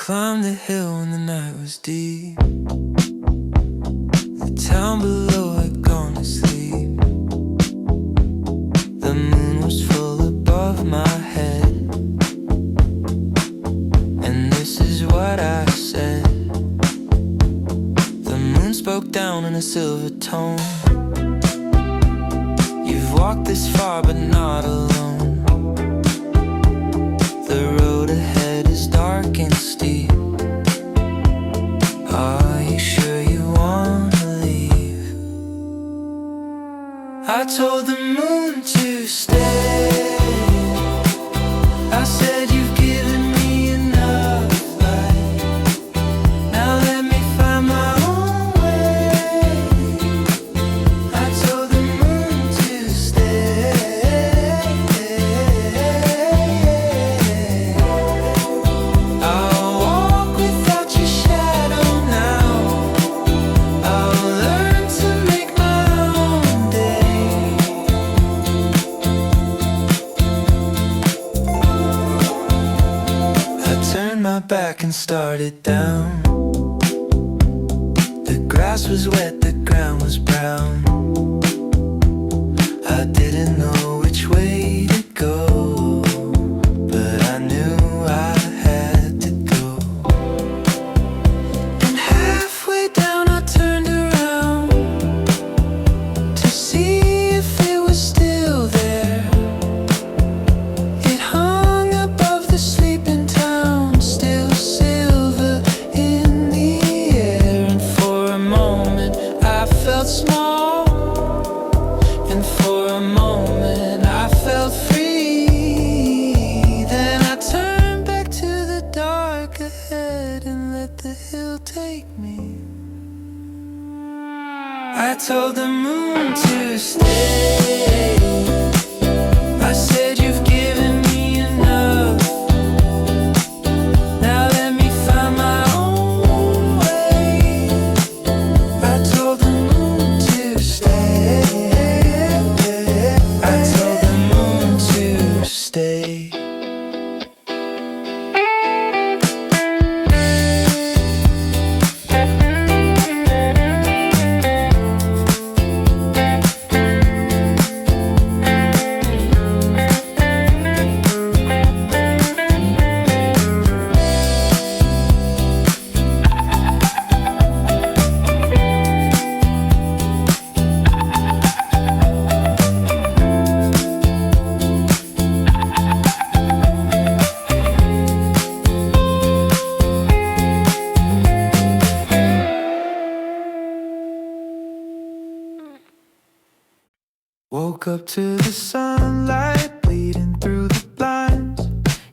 climbed the hill when the night was deep. The town below had gone to sleep. The moon was full above my head, and this is what I said. The moon spoke down in a silver tone. You've walked this far but not alone. The road ahead is dark and steep. Are you sure you wanna leave? I told the moon to stay. I said you've given me enough light. Now let me find my own way. I told the moon to stay. I'll walk without your shadow now. I'll learn to make my own day. I turned my back and started down. The grass was wet, the ground was brown. I didn't know which way to go, but I knew I had to go. And halfway down I turned around to see if it was still there. It hung above the sleeping town, still silver in the air. And for a moment I felt small, and for a moment I felt free. Then I turned back to the dark ahead and let the hill take me. I told the moon to stay. I said you've given me enough. Now let me find my own way. I told the moon to stay. I told the moon to stay. Woke up to the sunlight bleeding through the blinds.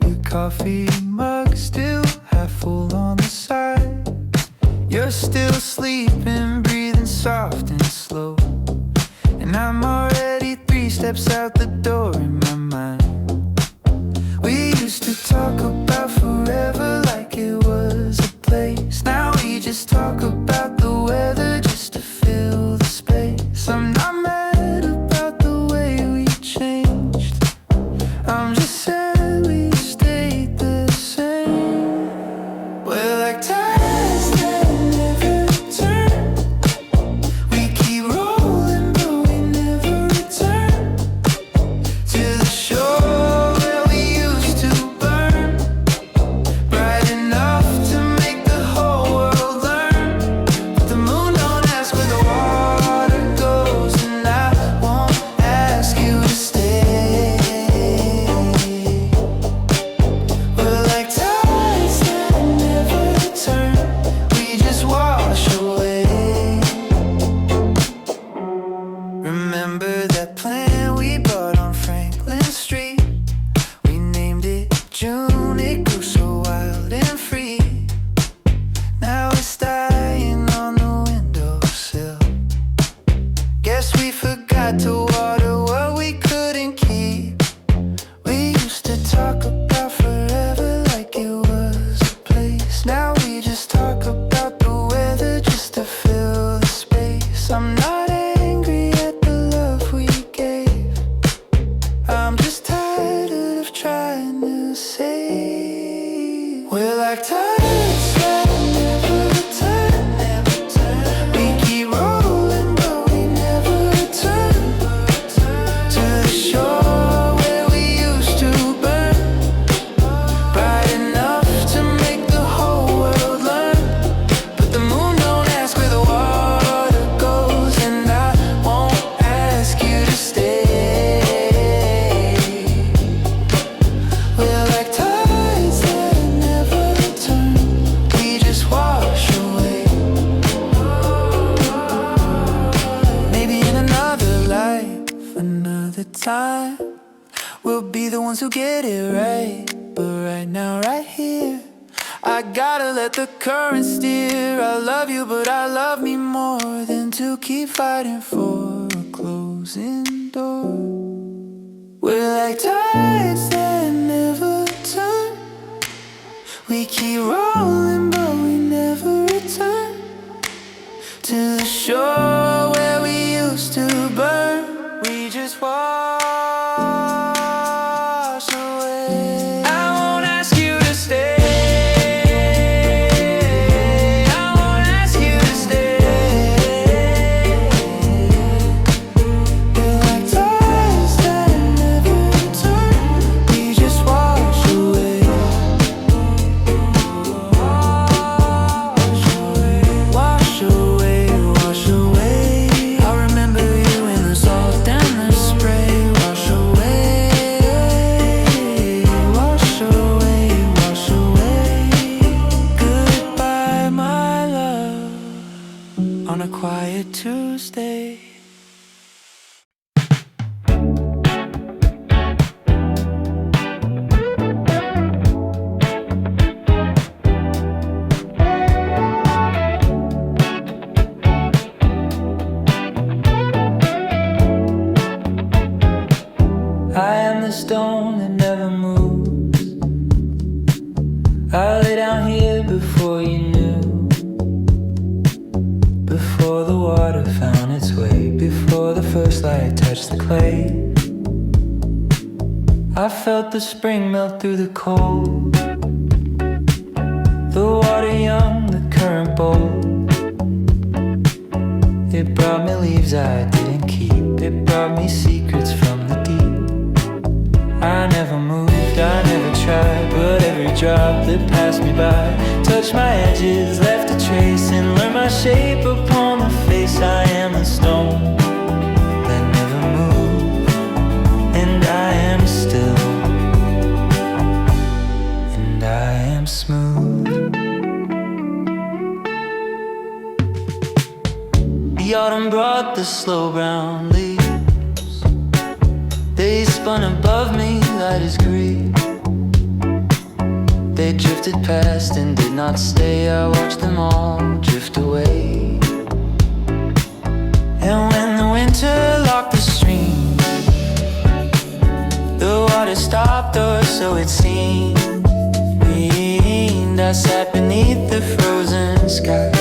Your coffee mug still half full on the side. You're still sleeping, breathing soft and slow. And I'm already 3 steps out the door in my mind. We used to talk about forever like it was a place. Now we just talk about the weather just to fill the space. I'm not mad about the way we changed. I'm just sad we stayed the same. We're like tides that never return. We keep rolling but we never return to the shore where we used to burn, bright enough to make the whole world learn. But the moon don't ask where the water goes, and I won't ask you to stay. We're like tides that never return. We just wash away. Remember that plant we bought on Franklin Street? We named it June, it grew so wild and free. Now it's dying on the windowsill. Guess we forgot to water what we couldn't keep. We used to talk about forever like it was a place. Now we just talk about the weather just to fill the space. I'm not angry at the love we gave. I'm just tired of trying to save. We're like tired to get it right, but right now, right here, I gotta let the current steer. I love you, but I love me more than to keep fighting for a closing door. We're like tides that never turn. We keep rolling, but we never return to the shore where we used to burn. We just wash away. I won't ask you to stay. On a quiet Tuesday, I am the stone that never moves. I lay down here before you knew, before the water found its way, before the first light touched the clay. I felt the spring melt through the cold, the water young, the current bold. It brought me leaves I didn't keep, it brought me secrets from the deep. I never moved, I never tried, but every drop that passed me by touched my edges, left a trace, and learned my shape upon the face. I am a stone that never moved, and I am still, and I am smooth. The autumn brought the slow brown leaves. They spun above me, light as grief. They drifted past and did not stay. I watched them all drift away. And when the winter locked the stream, the water stopped, or so it seemed. I sat beneath the frozen sky,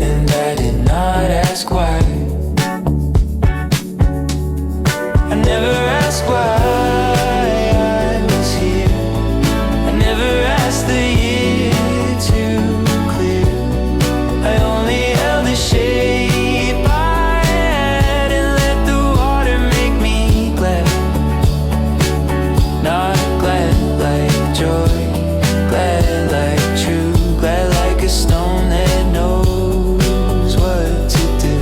and I did not ask why. I never asked why I was here. I never asked the year to clear. I only held the shape I had and let the water make me glad. Not glad like joy, glad like true, glad like a stone that knows what to do.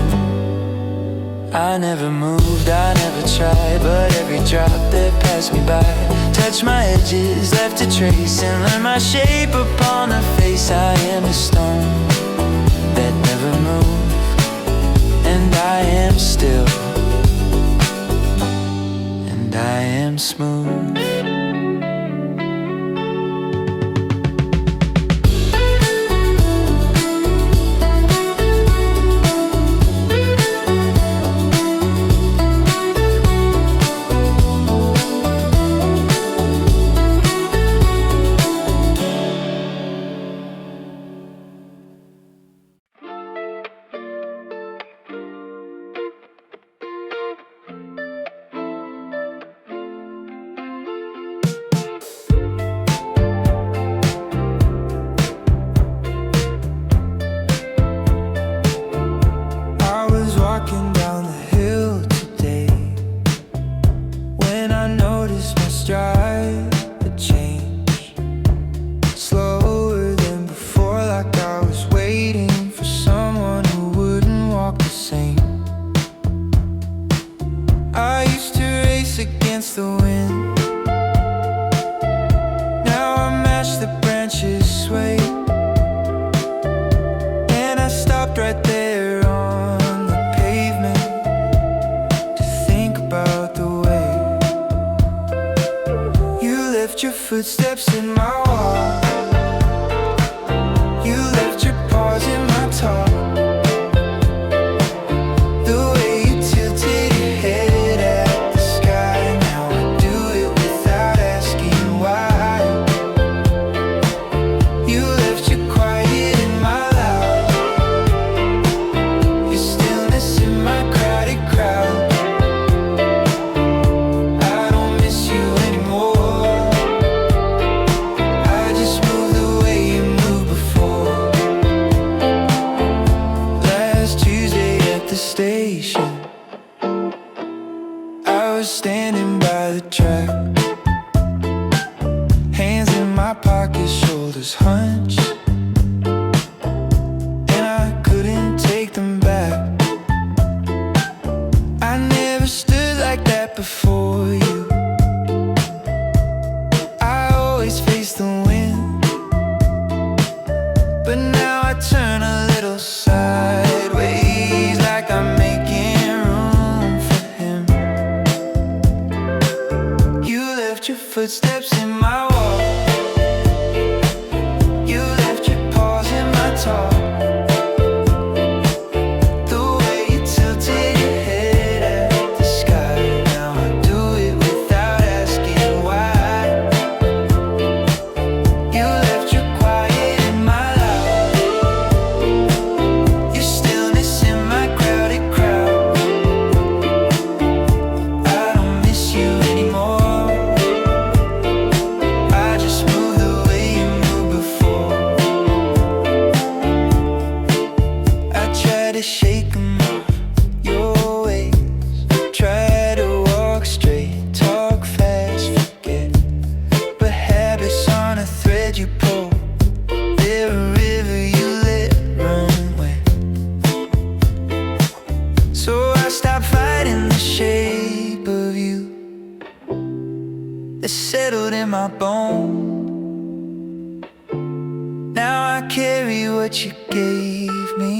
I never moved, I never tried, but every drop that passed me by touched my edges, left a trace, and learned my shape upon the face. I am a stone that never moved, and I am still, and I am smooth. footsteps in my wall. You left your paws in my talk. The way you tilted your head at the sky. Now I do it without asking why. You left your quiet in my loud. Your stillness in my crowded crowd. I don't miss you anymore. I just move the way you moved before. Last Tuesday at the station, I was standing by the track, hands in my pockets, shoulders hunched, and I couldn't take them back. I never stood like that before you. I always face the wind, but now I turn a little sideways, like I'm making room for him. You left your footsteps in my wall. You left your paws in my talk. The way you tilted your head at the sky. Now I do it without asking why. You left your quiet in my loud. Your stillness in my crowded crowd. I don't miss you anymore. I just move the way you moved before. I try to shake 'em off your ways. Try to walk straight, talk fast, forget. But habits on a thread you pull. They're a river you let run wet. So I stopped fighting the shape of you that settled in my bones. Now I carry what you gave me,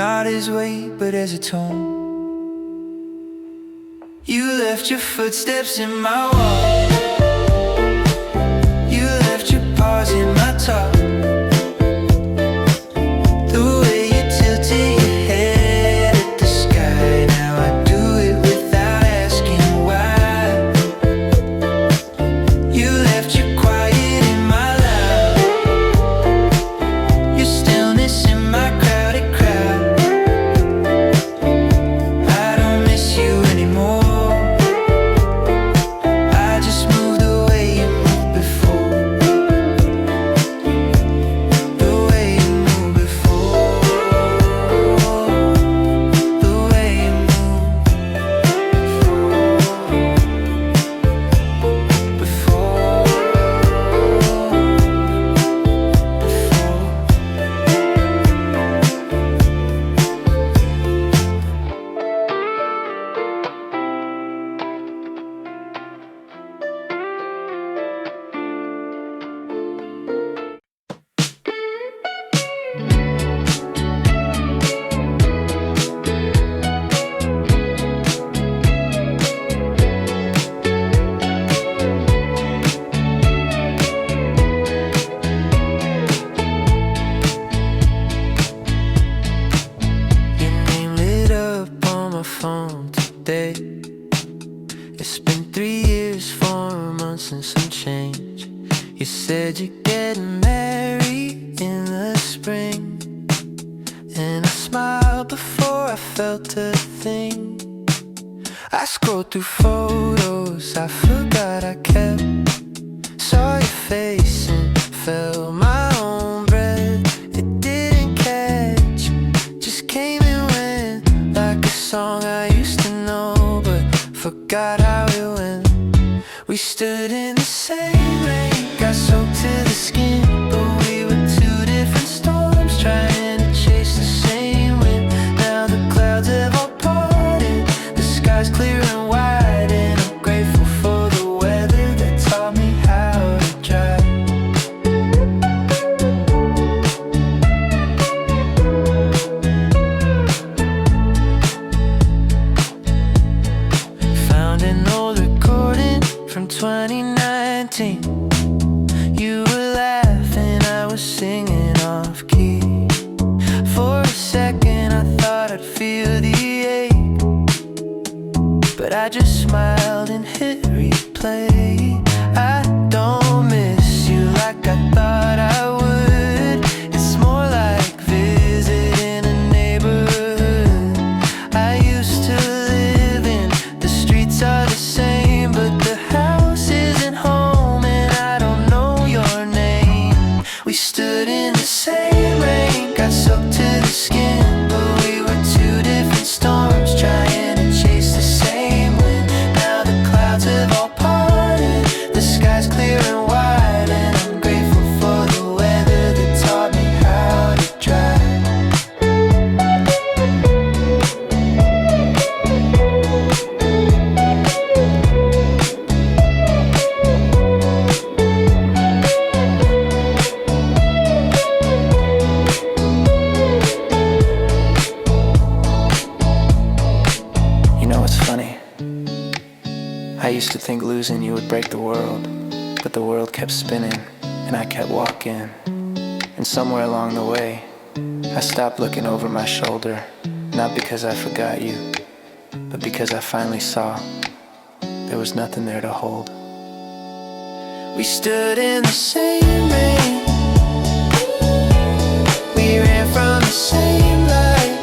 not as weight but as a tone. You left your footsteps in my wall. You left your paws in my talk. The way you tilted your head at the sky. Now I do it without asking why. You left your quiet in my loud. Your stillness in my crowded crowd. I don't miss you anymore. I just move the way you moved before. The way you moved before. The way you moved before. Your name lit up on my phone today. It's been 3 years, 4 months and some change. You said you're getting married in the spring, and I smiled before I felt a thing. I scrolled through photos I forgot I kept. Saw your face and felt my own breath. It didn't catch, just came and went, like a song I used to know, but forgot how it went. We stood in the same rain, got soaked to the skin, but we were two different storms trying to chase the same wind. Now the clouds have all parted, the sky's clear and wide, and I'm grateful for the weather that taught me how to drive. Found an old recording from 29 17. You were laughing, I was singing off key. For a second I thought I'd feel the ache, but I just smiled and hit replay. I don't miss you like I thought I would. It's more like visiting a neighborhood. I used to live in the streets are the same, but the house isn't home and I don't know your name. We stood in the same rain, got soaked to the skin, but we were two different storms trying to chase the same wind. Now the clouds have all parted, the sky's clear and wide, and I'm grateful for the weather that taught me how to drive. You know what's funny? I used to think losing you would break the world, but the world kept spinning and I kept walking. And somewhere along the way, I stopped looking over my shoulder, not because I forgot you, but because I finally saw there was nothing there to hold. We stood in the same rain, we ran from the same light,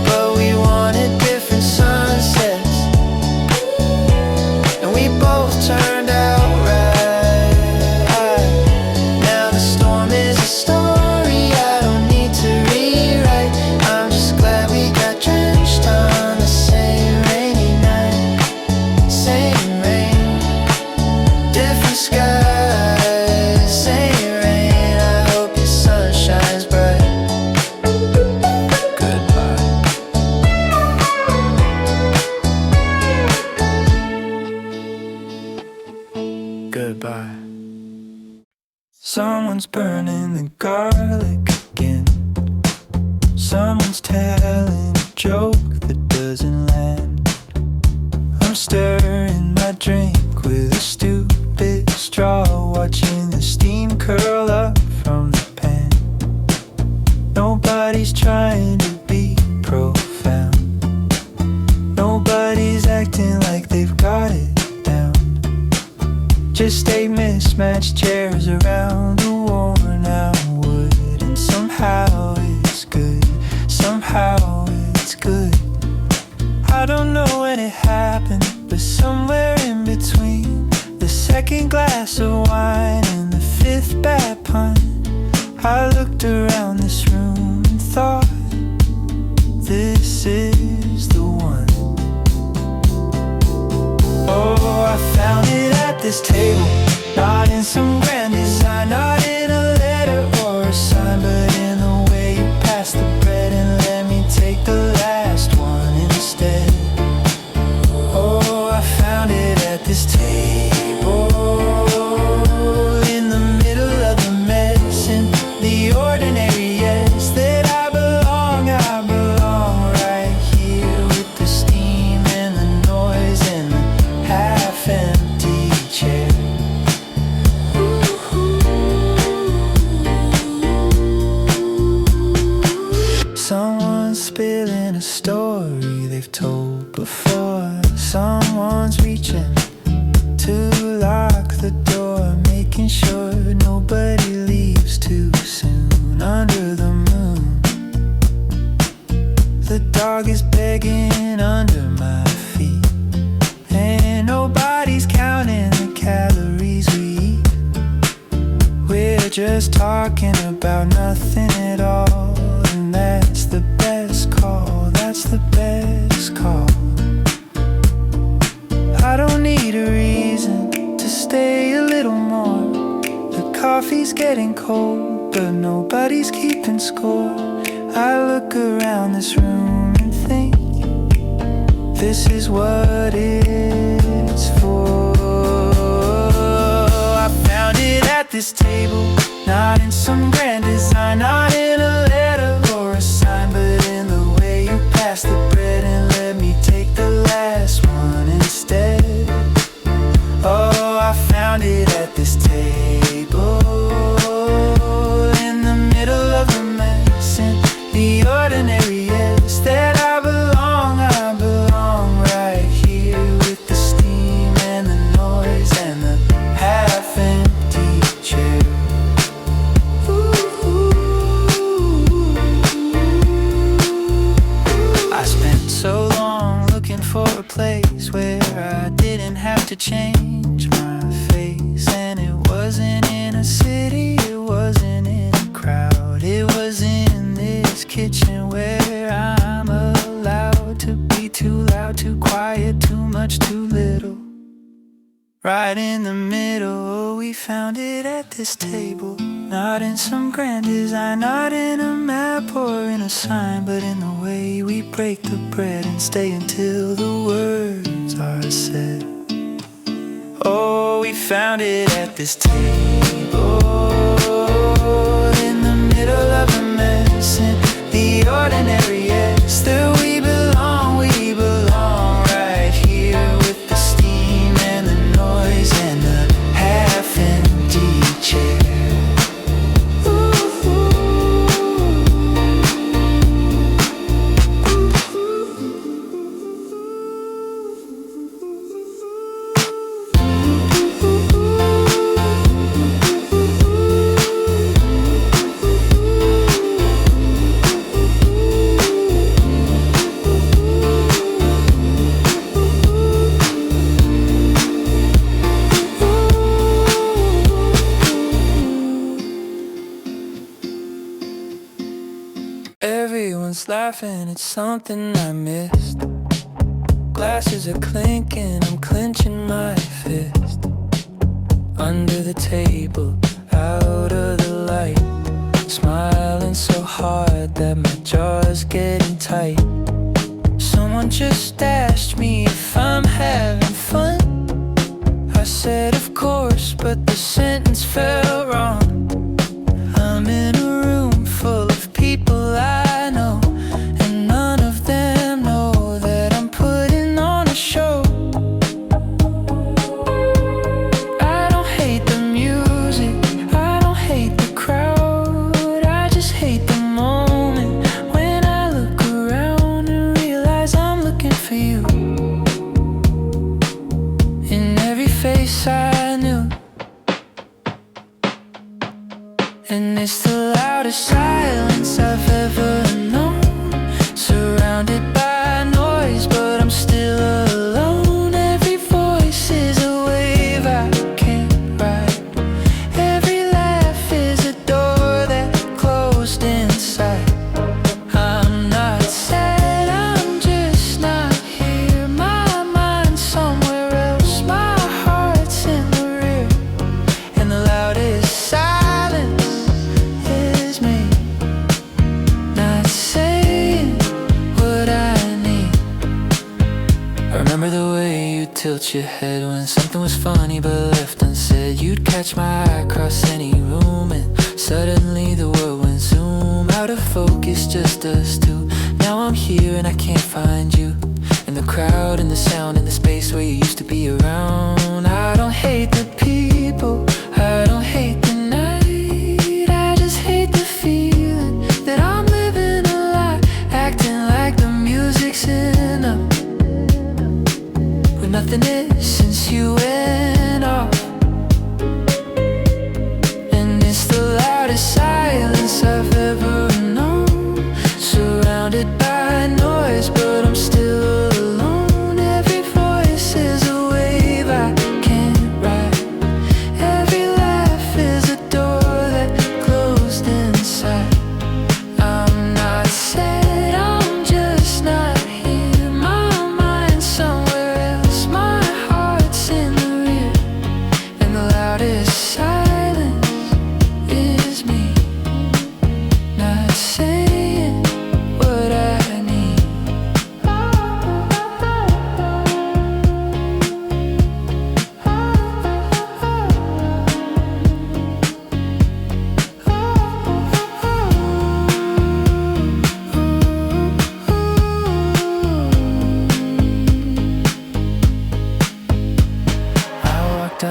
but we wanted different sunsets, and we both turned out right. Now the storm is a story I don't need to rewrite. I'm just glad we got drenched on the same rainy night. Same rain, different skies. Same rain, I hope your sun shines bright. Goodbye. Goodbye. Someone's burning the garlic again. Someone's telling a joke that doesn't land. I'm stirring my drink with a stupid straw, watching the steam curl up from the pan. Nobody's trying to be profound. Nobody's acting like they've got it down. Just 8 mismatched chairs around the worn out wood, and somehow it's good, somehow it's good. I don't know when it happened, but somewhere in between the second glass of wine and the 5th bad pun, I looked around this room and thought, this is the one. Oh, I found it at this table, not in some grand design, not in a letter or a sign, but in the way you passed the bread and let me take the last one instead. Oh, I found it at this table, in the middle of the mess, in the ordinary, yes, that I belong right here with the steam and the noise and the half-empty chair. Someone's spilling a story they've told before. Someone's reaching to lock the door, making sure nobody leaves too soon. Under the moon, the dog is begging under my feet, and nobody's counting the calories we eat. We're just talking about nothing at all, and that's the best call, that's the best call. I don't need a reason to stay a little more. The coffee's getting cold, but nobody's keeping score. I look around this room and think, this is what it's for. I found it at this table, not in some grand design, not in a letter or a sign, but in the way you passed the bread and let me take the last one instead. Oh, found it at this table, in the middle of the mess, in the ordinary is that I belong right here with the steam and the noise and the half-empty chair. I spent so long looking for a place where I didn't have to change my face, and it wasn't in a city, it wasn't in a crowd, it was in this kitchen where I'm allowed to be too loud, too quiet, too much, too little. Right in the middle, we found it at this table. Not in some grand design, not in a map or in a sign, but in the way we break the bread and stay until the words are said. Oh, we found it at this table, in the middle of the mess, in the ordinary, yes, that we belong right here with the steam and the noise and the half-empty chair. Everyone's laughing at something I missed. Glasses are clinking, I'm clenching my fist. Under the table, out of the light, smiling so hard that my jaw's getting tight. Someone just asked me if I'm having fun. I said of course, but the sentence felt wrong. I'm in a room full of people I know, and none of them know that I'm putting on a show. I don't hate the music, I don't hate the crowd, I just hate the moment when I look around and realize I'm looking for you. In every face I knew, and it's the loudest silence I've ever known. Surrounded by noise, but I'm still alone. Every voice is a wave I can't ride. Every laugh is a door that closed inside. I'm not sad, I'm just not here. My mind's somewhere else, my heart's in the rear, and the loudest silence is me, not saying what I need. I remember the way you'd tilt your head when something was funny but left unsaid. You'd catch my eye across any room, and suddenly the world went zoom. Out of focus, just us two. Now I'm here and I can't find you, and the crowd and the sound and the space where you used to be around. I don't hate the people, I don't hate the night, I just hate the feeling that I'm living a lie, acting like the music's enough when nothing is since you went off. And it's the loudest silence I've ever known. Surrounded by noise, but I'm still alone. Every voice is a wave I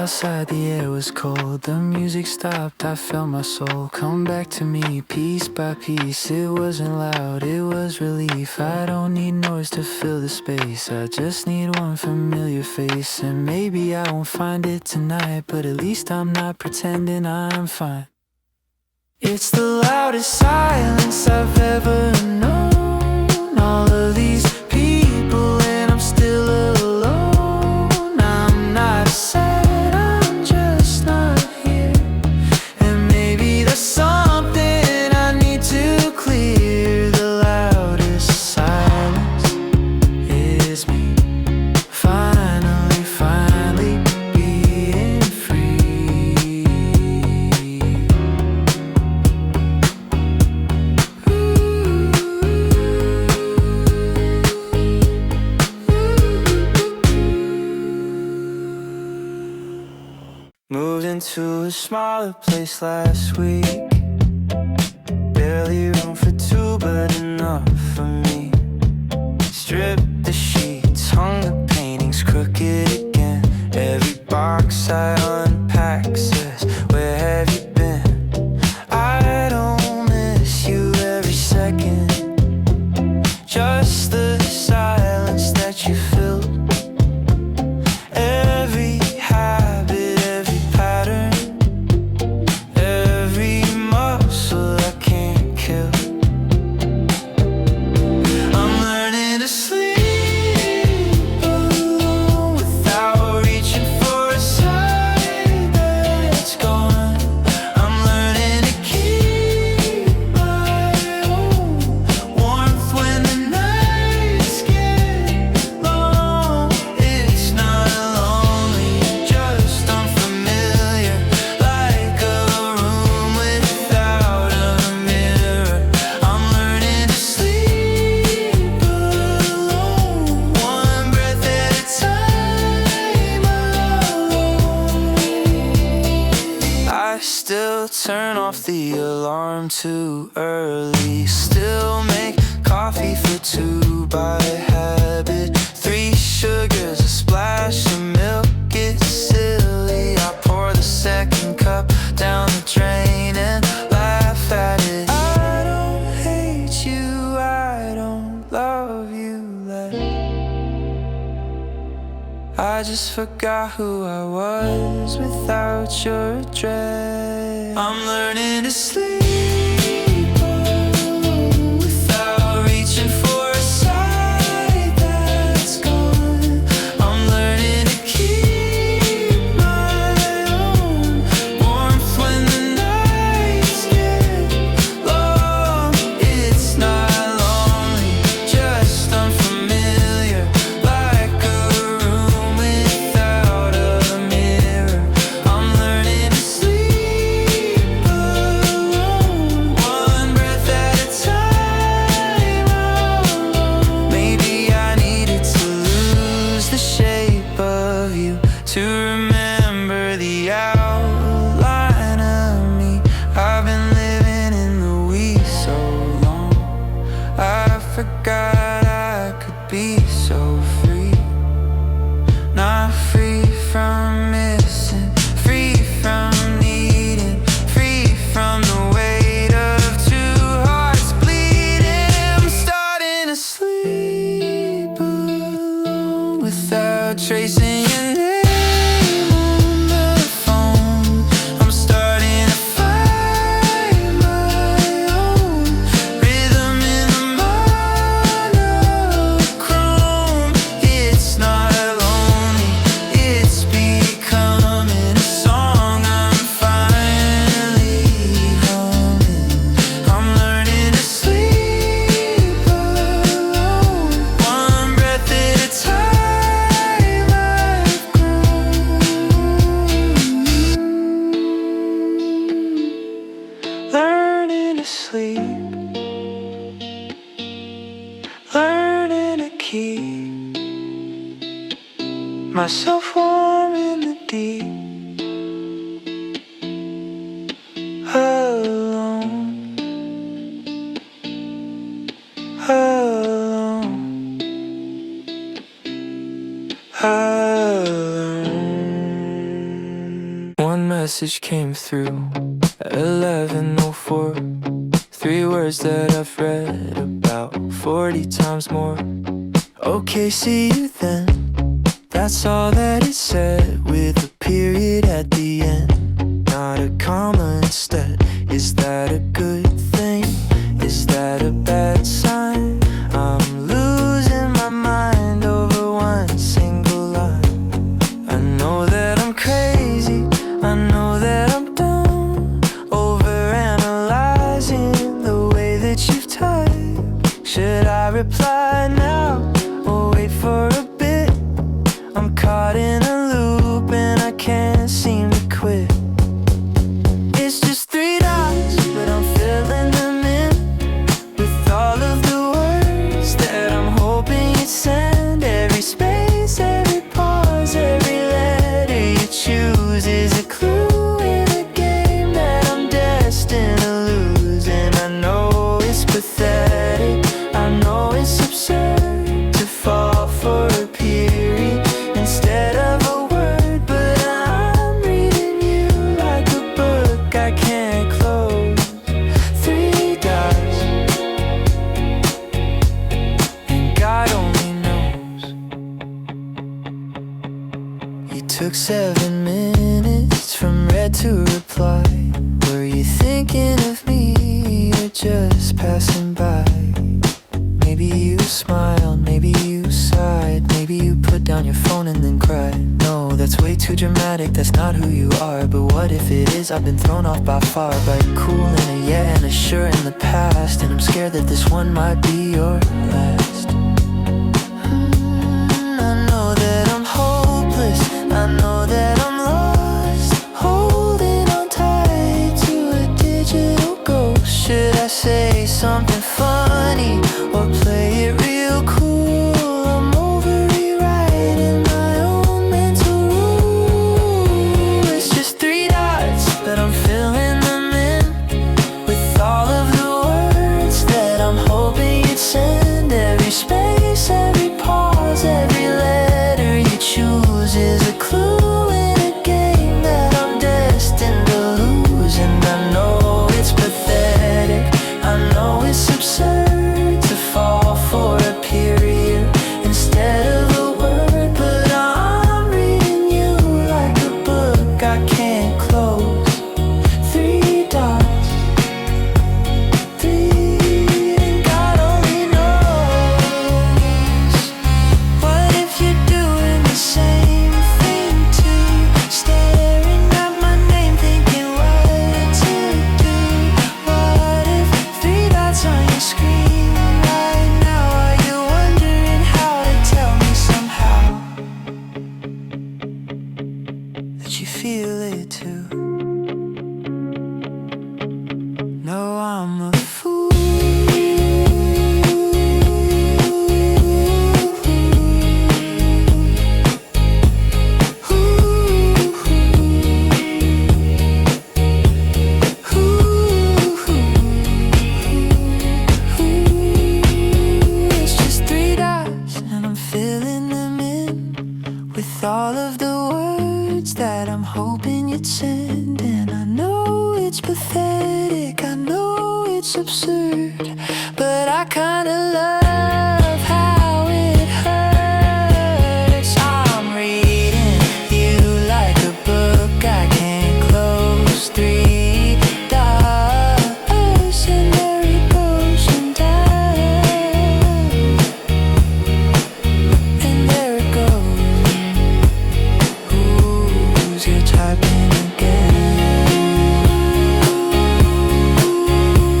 outside, the air was cold. The music stopped, I felt my soul come back to me, piece by piece. It wasn't loud, it was relief. I don't need noise to fill the space. I just need one familiar face. And maybe I won't find it tonight, but at least I'm not pretending I'm fine. It's the loudest silence I've ever known. All of these people and I'm still alone. I'm not sad, I'm just not here. And maybe there's something I need to clear. The loudest silence is me. Finally, finally being free. Moved into a smaller place last week. Barely room for two, but enough for me. Stripped the sheets, hung the paintings crooked again. Every box I unpack says, where have you been? I don't miss you every second. Just the silence that you filled. Every habit, every pattern, every muscle I can't kill. I'm learning to sleep alone without reaching for a side that's gone. I'm learning to keep my own warmth when the nights get long. It's not lonely, just unfamiliar, like a room without a mirror. I'm learning to sleep alone, one breath at a time alone. I still turn off the alarm too early, still make coffee for two by habit. 3 sugars, a splash of milk, it's silly. I pour the second cup down the drain and laugh at it. I don't hate you, I don't love you less. I just forgot who I was without your address. I'm learning to sleep alone without reaching for a side that's gone. I'm learning to keep my own warmth when the nights get long. It's not lonely, just unfamiliar, like a room without a mirror. I'm learning to sleep alone, one breath at a time alone. Maybe I needed to lose the shape of you to remember the outline of me. I've been living in the we so long, I forgot I could be so free. Not free from missing, free from needing, free from the weight of 2 hearts bleeding. I'm starting to sleep alone without tracing your name on the phone. One message came through at 11:04. 3 words that I've read about 40 times more. Okay, see you then. That's all that it said, with a period at the end. Not a comma instead. Is that a good thing? Is that a bad sign? I'm losing my mind over one single line. I know that I'm crazy, I know that I'm dumb, overanalyzing the way that you've typed. Should I reply now or wait for a bit? I'm caught in a loop and I can't seem to quit. It's just 3 dots, but I'm filling them in with all of the words that I'm hoping you'd send. Every space, every pause, every letter you choose is a clue in a game that I'm destined to lose. And I know it's pathetic, I know it's absurd to fall for a period instead of a word, but I'm reading you like a book I can't close. 3 dots, and God only knows. You took 7 minutes from read to reply. Were you thinking of me or just passing by? Maybe you smiled, maybe you sighed, maybe you put down your phone and then cried. No, that's way too dramatic, that's not who you are. But what if it is? I've been thrown off by far, by cool and a yeah and a sure in the past. And I'm scared that this one might be your last. I know that I'm hopeless, I know that I'm lost, holding on tight to a digital ghost. Should I say something funny or play it real cool? I'm over rewriting my own mental rule. It's just 3 dots, but I'm filling them in with all of the words that I'm hoping you'd send. Every space, every pause, every letter you choose is a clue in a game that I'm destined to lose. And I know it's pathetic, I know it's absurd to fall for a period instead of a word, but I'm reading you like a book I can't close. 3 dots, 3, and God only knows. What if you're doing the same thing too? Staring at my name thinking what to do. What if 3 dots on your screen right now? Are you wondering how to tell me somehow that you feel it too? No, I'm a fool. It's just 3 dots, and I'm filling them in with all of the words that I'm hoping you'd send. And I know it's pathetic, I know it's absurd, but I kinda love how it hurts. I'm reading you like a book I can't close. 3 dots, and there it goes, and down, and there it goes. Who's you're typing again?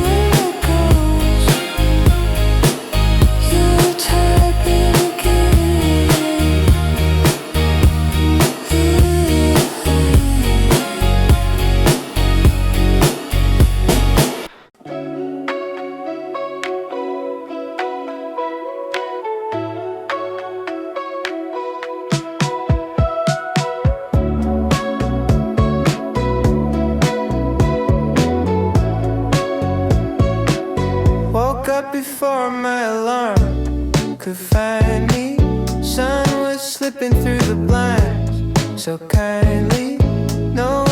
There it goes. You're typing again. Woke up before my alarm could find me. Sun was slipping through the blinds so kindly. No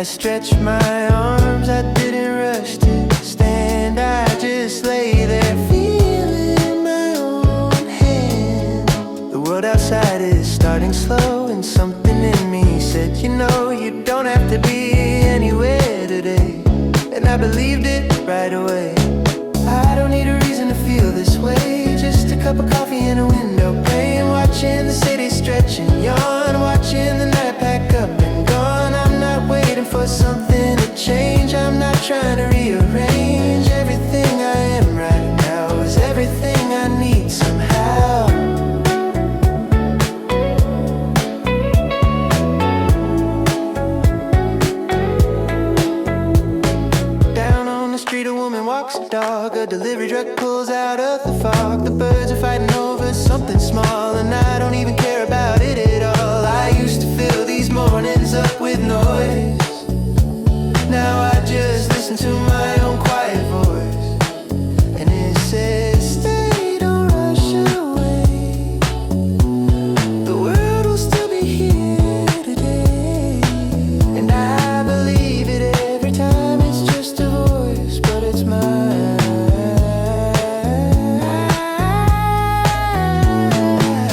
I stretched my arms, I didn't rush to stand. I just lay there feeling my own hand. The world outside is starting slow, and something in me said, you know, you don't have to be anywhere today. And I believed it right away. I don't need a reason to feel this way. Just a cup of coffee and a window pane, watching the city stretch and yawn, watching the night pack up and gone. I'm not waiting for something to change. I'm not trying to rearrange. Everything I am right now is everything I need somehow. Down on the street, a woman walks a dog. A delivery truck pulls out of the fog. The birds are fighting over something small, and I don't even care about it at all. I used to fill these mornings up with noise. Now I just listen to my own quiet voice, and it says, stay, don't rush away. The world will still be here today. And I believe it every time. It's just a voice, but it's mine.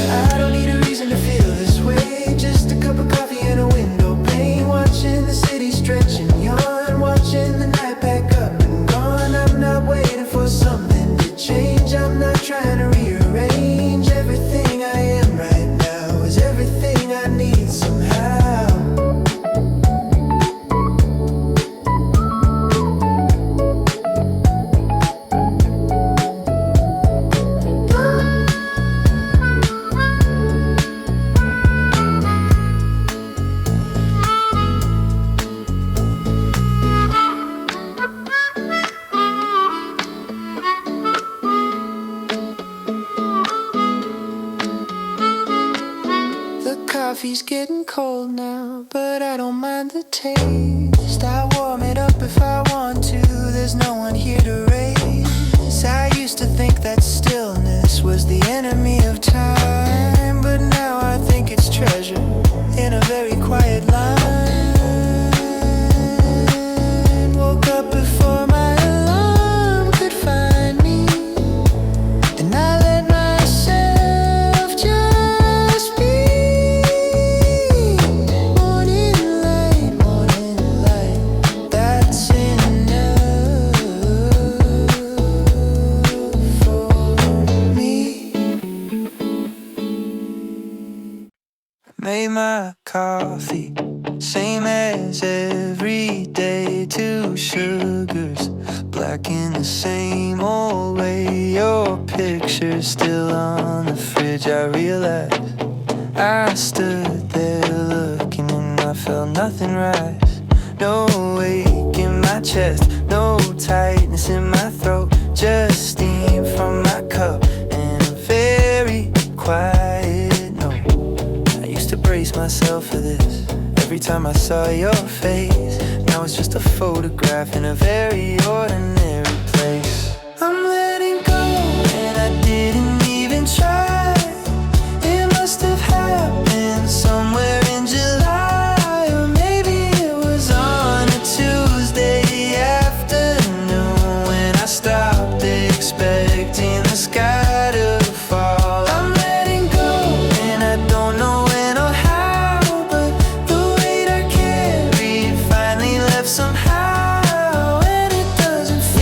I don't need a reason to feel this way. Just a cup of coffee and a window pane, watching the city stretch and yawn, watching the night pack up and gone. I'm not waiting for something to change. I'm not trying to rearrange. Everything I am right now is everything I need somehow. The coffee's getting cold now, but I don't mind the taste. I warm it up if I want to. There's no one here to race. I used to think that stillness was the enemy of time, but now I think it's treasure in a very quiet line. Woke up before my alarm could find me, and I let myself just be. Morning light, that's enough for me. Made my coffee, same as every day. 2 sugars, black in the same old way. Your picture's still on the fridge. I realized I stood there looking and I felt nothing rise. No ache in my chest, no tightness in my throat, just steam from my cup and a very quiet note. I used to brace myself for this every time I saw your face. Now it's just a photograph in a very ordinary place. I'm letting go, and I didn't even try. It must have happened somewhere in July, or maybe it was on a Tuesday afternoon when I stopped expecting the sky to fall. I'm letting go, and I don't know when or how, but the weight I carried finally left somehow, and it doesn't feel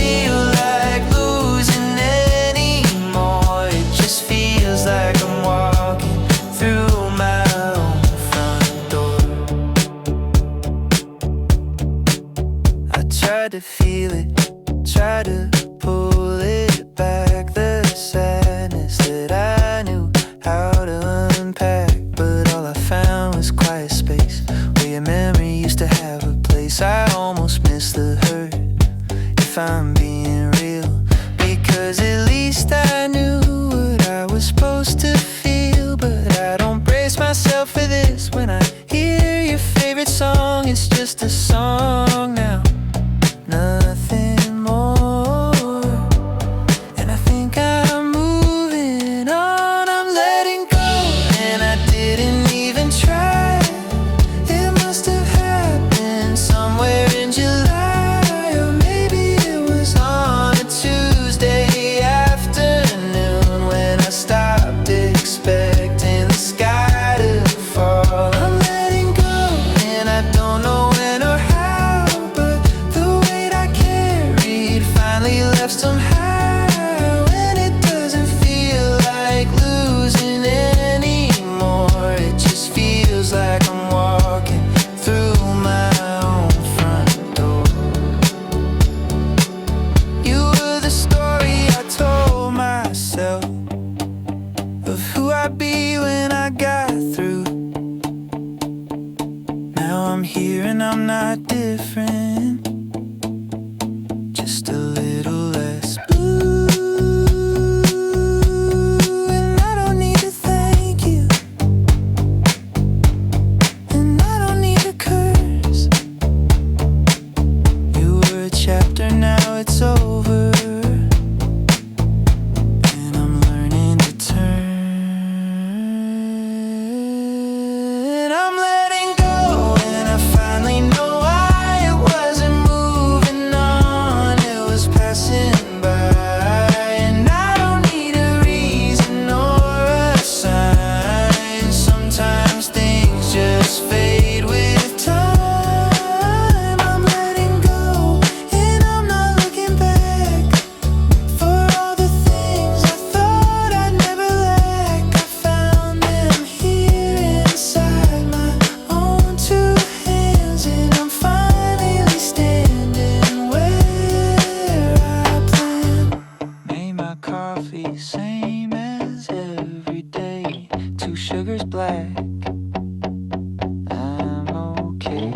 black. I'm okay.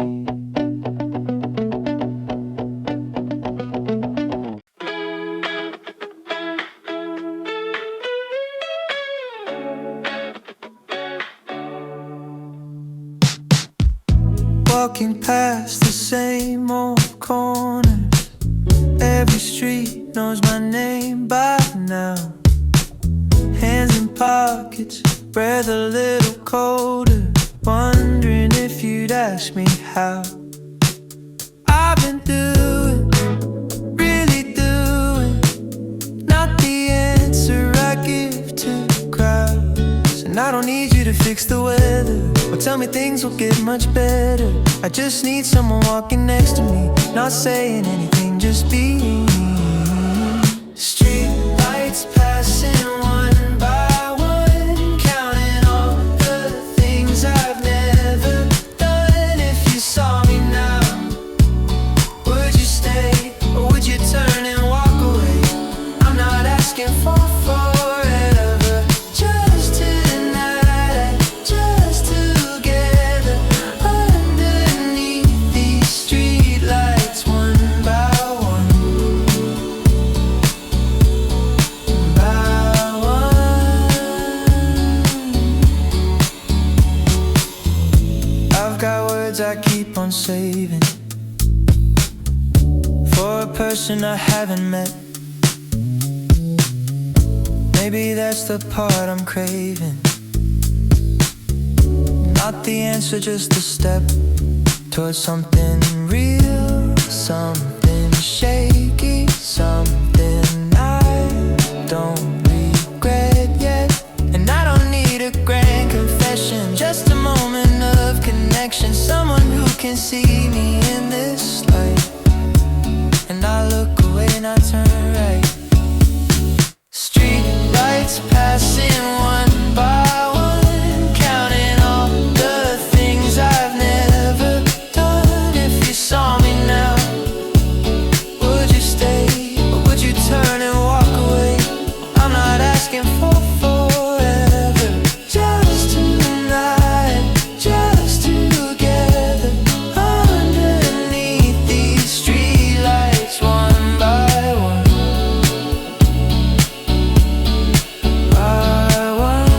Walking past the same old corners. Every street knows my name by now. Hands in pockets, breath a little colder. Wondering if you'd ask me how I've been doing, really doing. Not the answer I give to crowds. And I don't need you to fix the weather or tell me things will get much better. I just need someone walking next to me, not saying anything, just being. Street lights passing one by one, counting all the things I've never done. If you saw me now, would you stay or would you turn and walk away? I'm not asking for forever, just tonight, just together underneath these streetlights, one by one, by one. I've got words I keep on saving for a person I haven't met. Maybe that's the part I'm craving. Not the answer, just a step towards something real, something shaky, something I don't regret yet. And I don't need a grand confession, just a moment of connection. Someone who can see me in this light. And I look away and I turn right. Street lights passing one by one, counting all the things I've never done. If you saw me now, would you stay or would you turn and walk away? I'm not asking for forever, just tonight, just together underneath these streetlights, one by one, by one.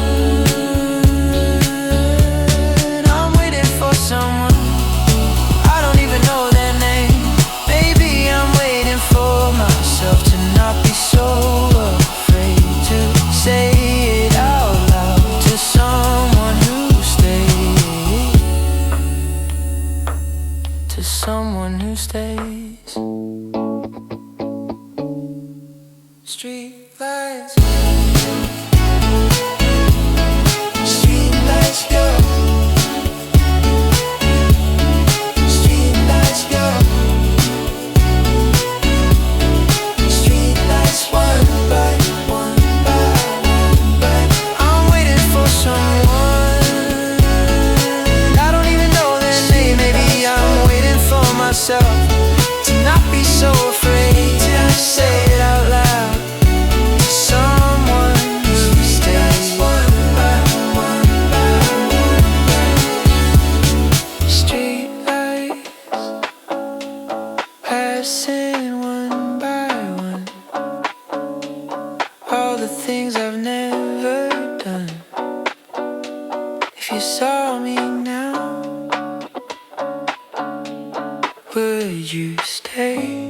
I'm waiting for someone, I don't even know their name. Maybe I'm waiting for myself to not be so afraid to say it out loud to someone who stays, to someone who stays. Street lights, street lights go, street lights go, street lights one by one by one by. I'm waiting for someone, I don't even know their name. Maybe I'm waiting for myself to not be so afraid to say it out loud to someone who stays, one by one by one by. Street lights passing one by one, all the things I've never done. If you saw me now, would you stay?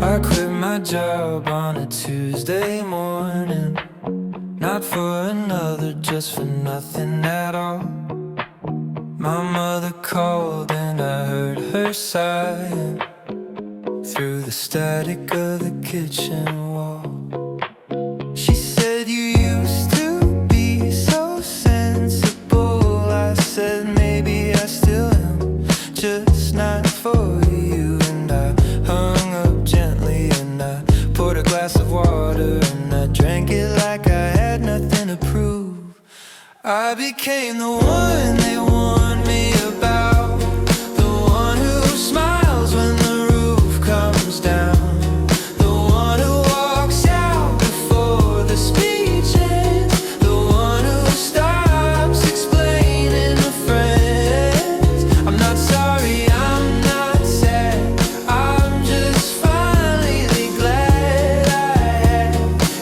I quit my job on a Tuesday morning, not for another, just for nothing at all. My mother called and I heard her sighing through the static of the kitchen wall. She said, you used to be so sensible. I said, maybe I still am, just not for you. And I hung up gently and I poured a glass I became the one they warned me about, the one who smiles when the roof comes down, the one who walks out before the speech ends, the one who stops explaining to friends. I'm not sorry, I'm not sad, I'm just finally glad I had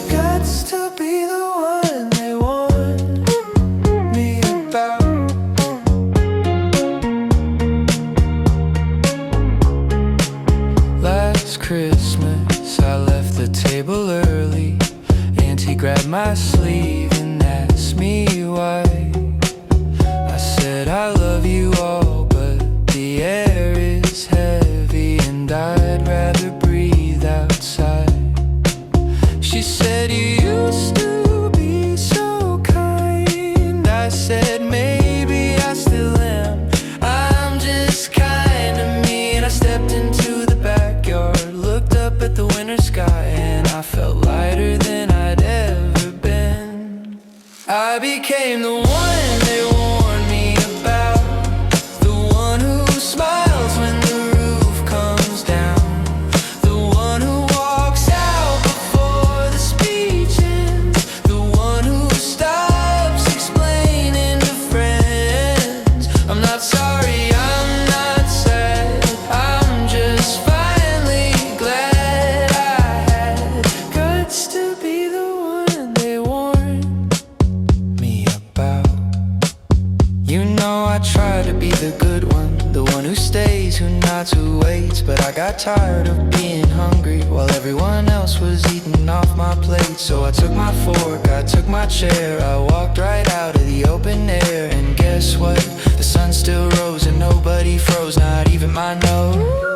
guts to be the one they warned me about. Last Christmas I left the table early. Auntie grabbed my sleeve and asked me why. I said I love you all, but the air is heavy and I'd rather breathe outside. She said you used to be so kind. I said maybe I still am, I'm just kinda me. And I stepped into the backyard, looked up at the winter sky, and I felt lighter than I'd ever been. I became the one they warned me about, the one who smiles when the roof comes down, the one who walks out before the speech ends, the one who stops explaining to friends. I'm not sorry, I'm not sad, I'm just finally glad I had guts to be the one they warned me about. You know I try to be the good one, the one who stays, who nods, who waits. But I got tired of being hungry while everyone else was eating off my plate. So I took my fork, I took my chair, I walked right out of the open air. And guess what? The sun still rose and nobody froze, not even my nose.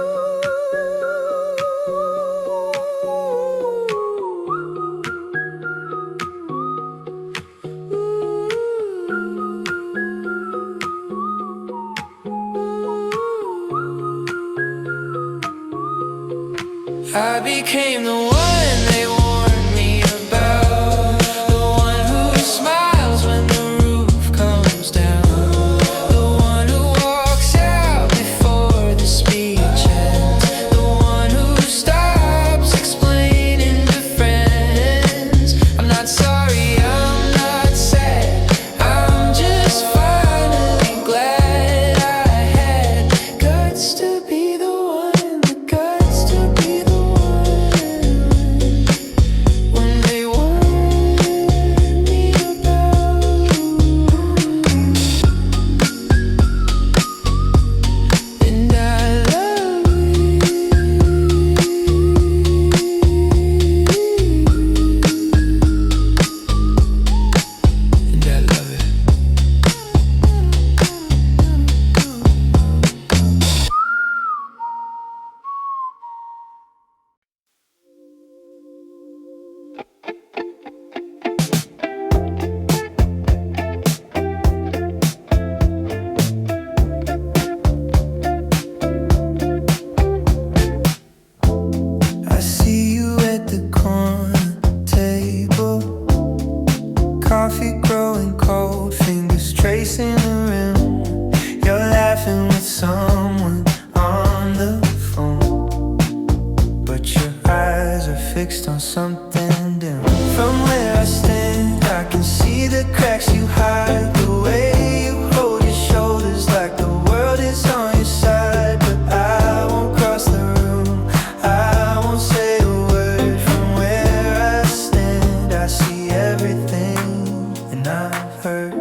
I became the one they warned me about, the one who smiles when the roof comes down, the one who walks out before the speech ends, the one who stops explaining to friends. I'm not sorry, I'm not sad, I'm just finally glad I had guts to be the one, the guts to be the one when they warned me about. And I love you, and I love it. I see you at the corner table, coffee growing cold, fingers tracing the rim. You're laughing with someone on the phone, but your eyes are fixed on something dim. From where I stand, I can see the cracks you hide, the way you hold your shoulders like the world is on your side. But I won't cross the room, I won't say a word. From where I stand, I see everything, and I've heard.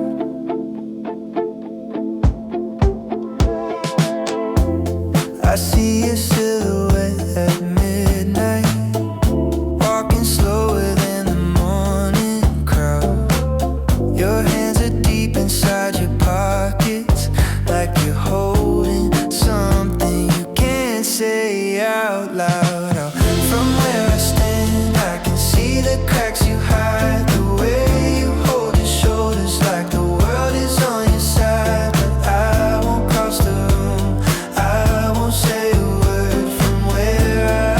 I see your silhouette at midnight, walking slower than the morning crowd. Your hands are deep inside your pockets, like you're holding something you can't say out loud. Oh, from where I stand, I can see the cracks you hide, the way you hold your shoulders like the world is on your side. But I won't cross the room, I won't say a word. From where I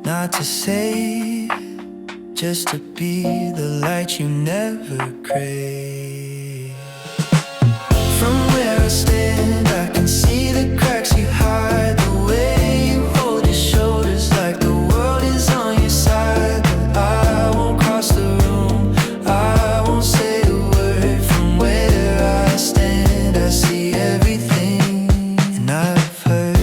Not to say, just to be the light you never crave. From where I stand, I can see the cracks you hide. The way you hold your shoulders like the world is on your side. But I won't cross the room, I won't say a word. From where I stand, I see everything, and I've heard.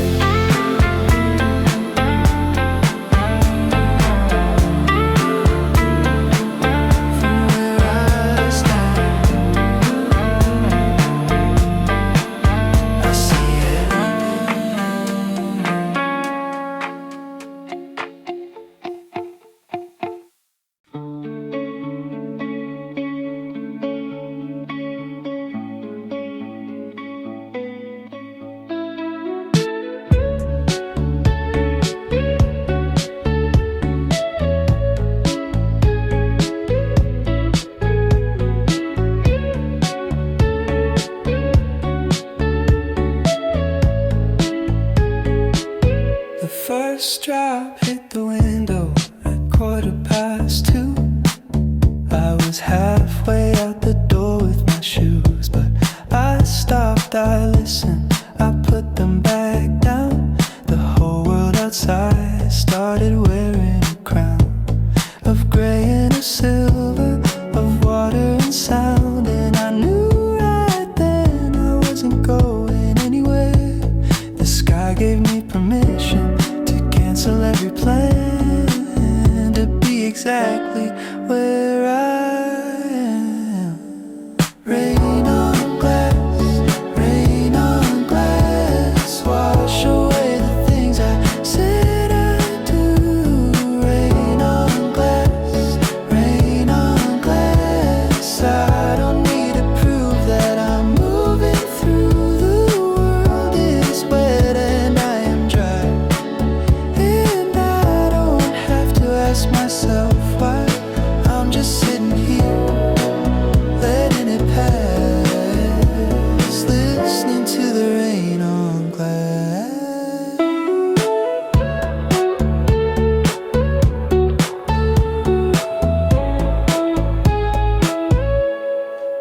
First drop hit the window at 2:15. I was halfway out the door with my shoes, but I stopped, I listened, I put them back down. The whole world outside started wearing a crown of gray and of silver, of water and sound. And I knew right then I wasn't going anywhere. The sky gave me permission cancel every plan to be exactly where I am. Rain on glass, wash away the things I said I'd do. Rain on glass, I don't need to prove that I'm moving through. The world is wet and I am dry. Ask myself why I'm just sitting here, letting it pass, listening to the rain on glass.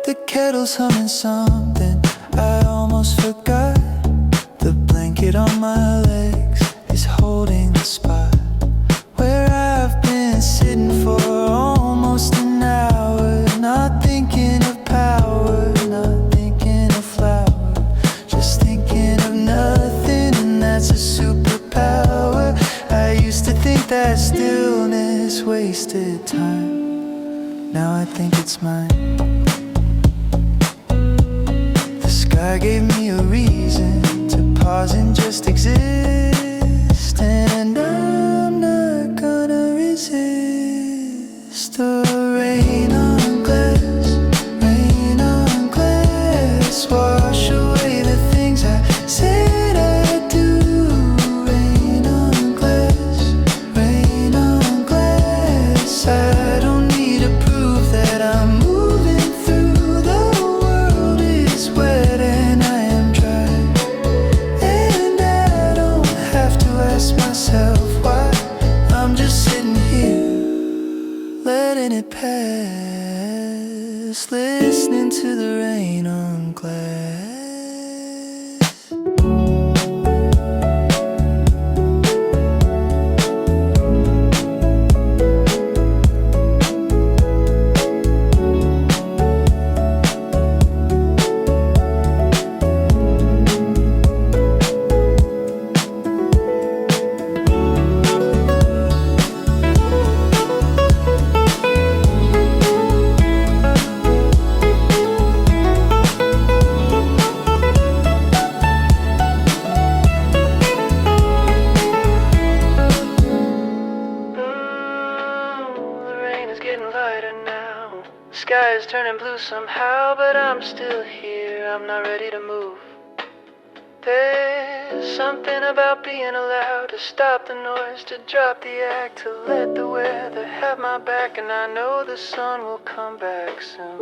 The kettle's humming something I almost forgot. The blanket on my legs is holding the spot where I've been sitting for almost an hour. Not thinking of power, not thinking of flower, just thinking of nothing, and that's a superpower. I used to think that stillness wasted time, now I think it's mine. The sky gave me a reason to pause and just exist, and I'm not gonna resist. The rain on glass, wash away the things I said I'd do. Rain on glass, I don't need to prove that I'm moving through. The world is wet and I am dry, and I don't have to ask myself why. I'm just sitting here, letting it pass, listening to the rain on glass. Sky is turning blue somehow, but I'm still here, I'm not ready to move. There's something about being allowed to stop the noise, to drop the act, to let the weather have my back. And I know the sun will come back soon,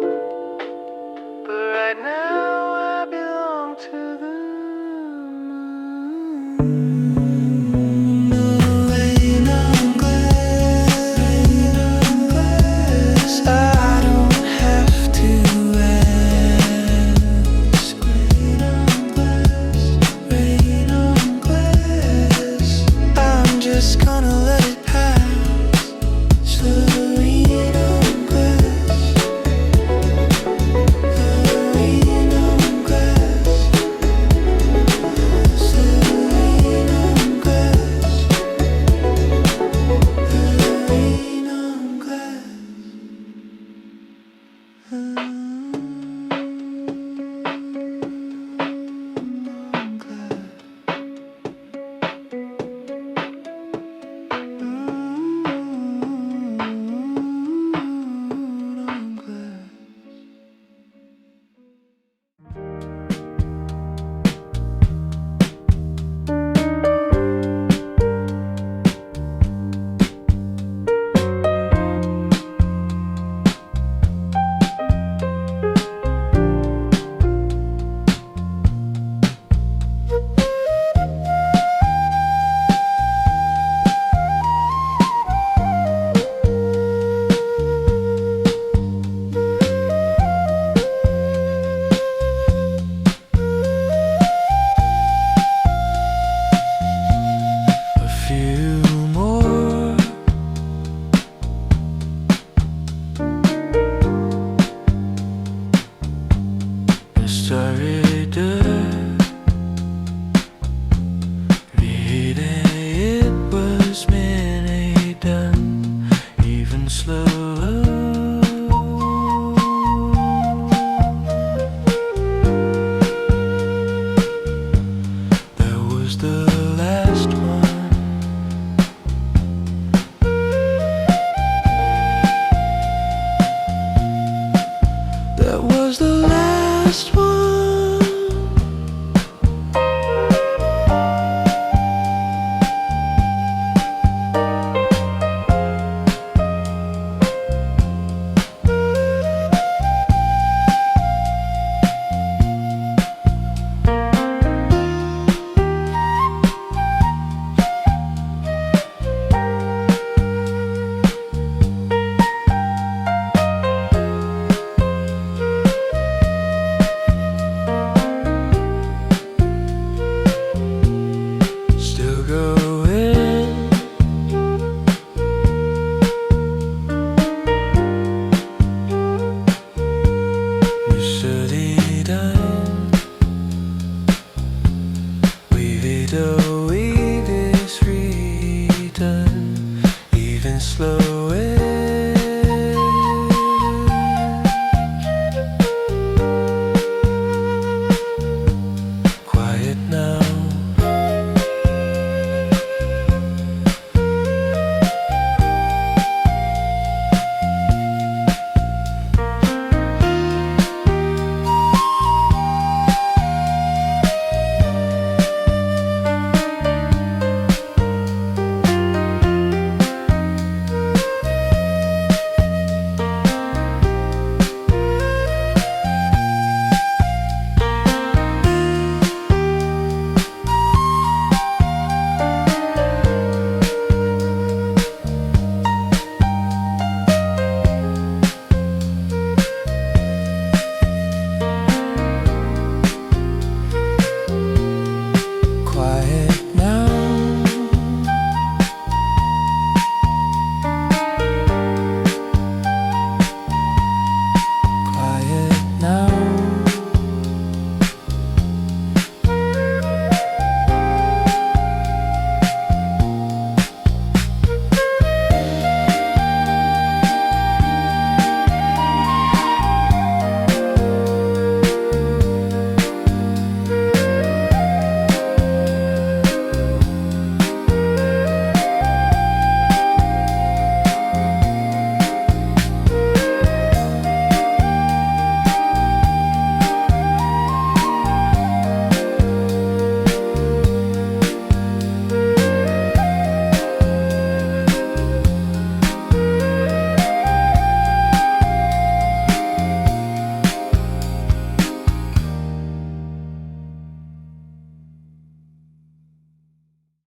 but right now I belong to the moon. Rain on glass. was love. That was the last one. That was the last one. Slow